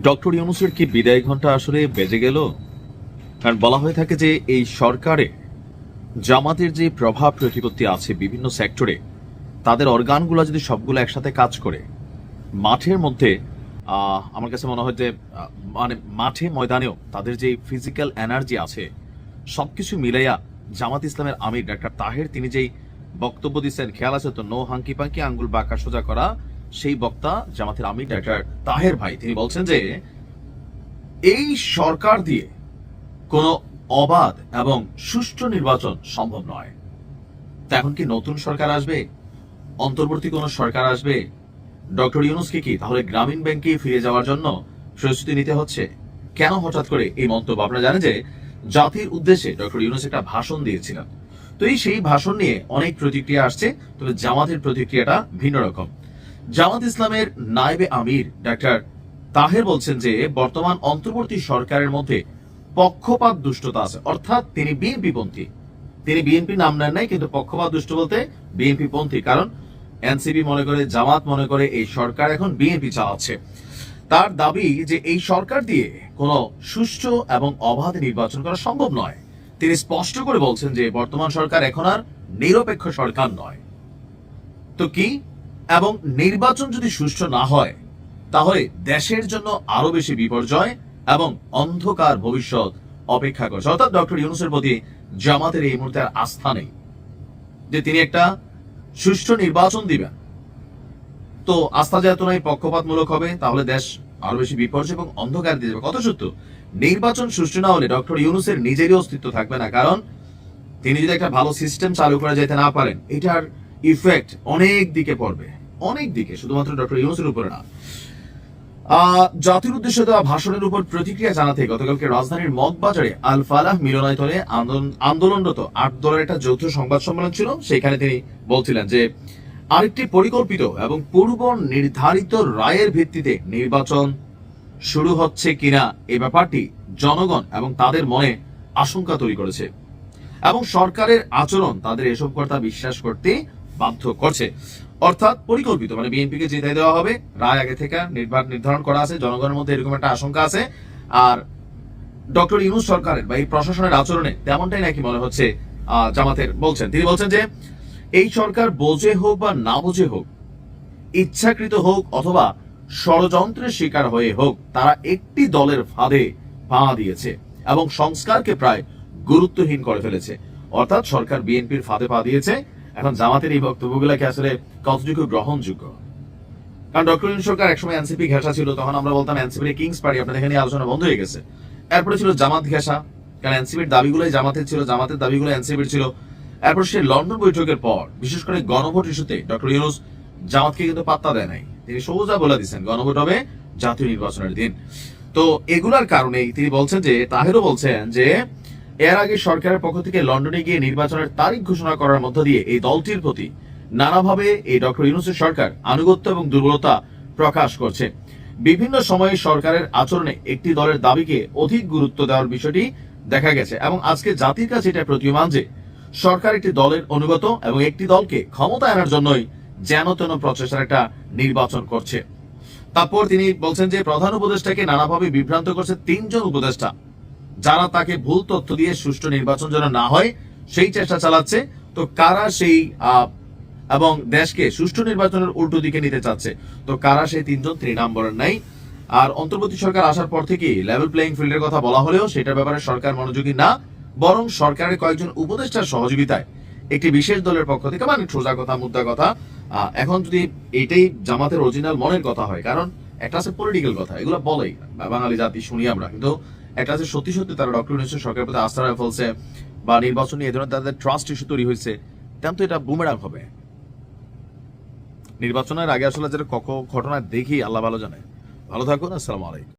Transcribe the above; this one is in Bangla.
ডক্টর ইউনূসের কি বিদায় ঘন্টা আসলে বেজে গেল? কারণ বলা হয়ে থাকে যে এই সরকারে জামাতের যে প্রভাব প্রতিপত্তি আছে বিভিন্ন সেক্টরে, তাদের অর্গানগুলো যদি সবগুলো একসাথে কাজ করে মাঠের মধ্যে, আমার কাছে মনে হয় যে মানে মাঠে ময়দানেও তাদের যে ফিজিক্যাল এনার্জি আছে সবকিছু মিলাইয়া জামাত ইসলামের আমির ডাক্তার তাহের তিনি যেই বক্তব্য দিচ্ছেন, খেয়াল আছে তো, নো হাঙ্কি পাঙ্কি আঙ্গুল বাঁকা সোজা করা, সেই বক্তা জামাতের আমির ডাক্তার তাহের ভাই তিনি বলছেন যে এই সরকার দিয়ে কোনো অবাধ এবং সুষ্ঠু নির্বাচন সম্ভব নয়। এখন কি নতুন সরকার আসবে? অন্তর্বর্তী কোন সরকার আসবে? ডক্টর ইউনূসকে কি তাহলে গ্রামীণ ব্যাংকে ফিরে যাওয়ার জন্য প্রস্তুতি নিতে হচ্ছে? কেন হঠাৎ করে এই মন্তব্য? আপনারা জানেন যে জাতির উদ্দেশ্যে ডক্টর ইউনূস একটা ভাষণ দিয়েছিলেন, তো সেই ভাষণ নিয়ে অনেক প্রতিক্রিয়া আসছে, তবে জামাতের প্রতিক্রিয়াটা ভিন্ন রকম। জামাত ইসলামের নায়েবে আমির ডাক্তার তাহের বলছেন যে বর্তমান অন্তর্বর্তী সরকারের মধ্যে পক্ষপাত দুষ্টতা আছে, অর্থাৎ তিনি বিএনপি পন্থী। তিনি বিএনপি নাম নেন নাই, কিন্তু পক্ষপাত দুষ্ট বলতে বিএনপি পন্থী, কারণ এনসিপি মনে করে, জামাত মনে করে এই সরকার এখন বিএনপি চালাচ্ছে। তার দাবি যে এই সরকার দিয়ে কোনো সুষ্ঠু এবং অবাধ নির্বাচন করা সম্ভব নয়। তিনি স্পষ্ট করে বলছেন যে বর্তমান সরকার এখন আর নিরপেক্ষ সরকার নয়। তো কি? এবং নির্বাচন যদি সুষ্ঠু না হয় তাহলে দেশের জন্য আরো বেশি বিপর্যয় এবং অন্ধকার ভবিষ্যৎ অপেক্ষা করছে। অর্থাৎ ডক্টর ইউনূসের প্রতি জামাতের এই মুহূর্তে আর আস্থা নেই যে তিনি একটা সুষ্ঠু নির্বাচন দিবেন। তো আস্থা যেহেতু নাই, পক্ষপাতমূলক হবে, তাহলে দেশ আরো বেশি বিপর্যয় এবং অন্ধকার দিয়ে যাবে। কত সত্য, নির্বাচন সুষ্ঠু না হলে ডক্টর ইউনূসের নিজেরই অস্তিত্ব থাকবে না, কারণ তিনি যদি একটা ভালো সিস্টেম চালু করে যেতে না পারেন, এটার ইফেক্ট অনেক দিকে পড়বে, অনেক দিকে, শুধুমাত্র ডক্টর ইউনূসের উপরে না। জাতির উদ্দেশ্যে দেওয়া ভাষণের উপর প্রতিক্রিয়া জানাতে গতকালকে রাজধানীর মগবাজারে আল ফালাহ মিলনায়তনে আন্দোলনরত 8 দলের একটা যৌথ সংবাদ সম্মেলন ছিল। সেখানে তিনি বলছিলেন যে আরেকটি পরিকল্পিত এবং পূর্ব নির্ধারিত রায়ের ভিত্তিতে নির্বাচন শুরু হচ্ছে কিনা এই ব্যাপারটি জনগণ এবং তাদের মনে আশঙ্কা তৈরি করেছে, এবং সরকারের আচরণ তাদের এসব কথা বিশ্বাস করতে বাধ্য করছে। অর্থাৎ পরিকল্পিত মানে বিএনপিকে জিতাই দেওয়া হবে, রায় আগে থেকে নির্ধারণ করা আছে, জনগণের মধ্যে এরকম একটা আশঙ্কা আছে। আর ডক্টর ইউনূস সরকারের বা এই প্রশাসনের আচরণে তেমনটাই নাকি মনে হচ্ছে জামাতের বলছেন। তিনি বলছেন যে এই সরকার বোঝে হোক বা না বোঝে হোক, ইচ্ছাকৃত হোক অথবা ষড়যন্ত্রের শিকার হয়ে হোক, তারা একটি দলের ফাঁদে পা দিয়েছে এবং সংস্কারকে প্রায় গুরুত্বহীন করে ফেলেছে। অর্থাৎ সরকার বিএনপির ফাঁদে পা দিয়েছে। এখন জামাতের এই বক্তব্যগুলোকে আসলে কতটুকু গ্রহণযোগ্য? কারণ ডক্টর ইউনূস সরকার একসময় এনসিপি ঘেঁষা ছিল, তখন আমরা বলতাম এনসিপি কিংস পার্টি, আপনাদের এখানে আলোচনা বন্ধ হয়ে গেছে। এরপরে ছিল জামাত ঘেঁষা, কারণ এনসিপির দাবিগুলোই জামাতের ছিল, জামাতের দাবিগুলো এনসিপির ছিল। এরপর সে লন্ডন বৈঠকের পর বিশেষ করে গণভোট ইস্যুতে ডক্টর ইউনূস জামাতকে কিন্তু পাত্তা দেয় নাই, তিনি সোজা বলে দিচ্ছেন গণভোট হবে জাতীয় নির্বাচনের দিন। তো এগুলার কারণেই তিনি বলছেন যে, তাহেরও বলছেন যে এর আগে সরকারের পক্ষ থেকে লন্ডনে গিয়ে নির্বাচনের তারিখ ঘোষণা করার মধ্য দিয়ে এই দলটির প্রতি নানাভাবে এই ডক্টর ইউনূসের সরকার আনুগত্য এবং দুর্বলতা প্রকাশ করছে। বিভিন্ন সময়ে সরকারের আচরণে একটি দলের দাবিকে অধিক গুরুত্ব দেওয়ার বিষয়টি দেখা গেছে, এবং আজকে জাতির কাছে এটা প্রতীয়মান যে সরকার একটি দলের অনুগত এবং একটি দলকে ক্ষমতা আনার জন্যই যেন তেন প্রচেষ্টার একটা নির্বাচন করছে। তারপর তিনি বলছেন যে প্রধান উপদেষ্টাকে নানাভাবে বিভ্রান্ত করছে 3 জন উপদেষ্টা, যারা তাকে ভুল তথ্য দিয়ে সুষ্ঠু নির্বাচন যেন না হয় সেই চেষ্টা চালাচ্ছে। তো কারা সেই এবং দেশকে সুষ্ঠু নির্বাচনের উল্টো দিকে নিতে চাচ্ছে, তো কারা সেই 3 জন? 3 নাম বলেন নাই। আর অন্তর্বর্তী সরকার আসার পর থেকে লেভেল প্লেইং ফিল্ডের কথা বলা হলেও সেটার ব্যাপারে সরকার মনোযোগী না, বরং সরকারের কয়েকজন উপদেষ্টার সহযোগিতায় একটি বিশেষ দলের পক্ষ থেকে, মানে সোজা কথা মুদ্রা কথা, এখন যদি এইটাই জামাতের অরিজিনাল মনের কথা হয়, কারণ একটা আছে পলিটিক্যাল কথা, এগুলো বলেই বাঙালি জাতি শুনি আমরা, কিন্তু একটা আছে সত্যি সত্যি তারা ডক্টর ইউনূসের সরকারের প্রতি আস্থা রাখা ফেলছে বা নির্বাচন নিয়ে এই ধরনের তাদের ট্রাস্ট ইস্যু তৈরি হয়েছে, তেমন তো এটা বুমেরাং হবে। নির্বাচনের আগে আসলে যেটা ঘটনা দেখি আল্লাহ ভালো জানে। ভালো থাকুন, আসসালামু আলাইকুম।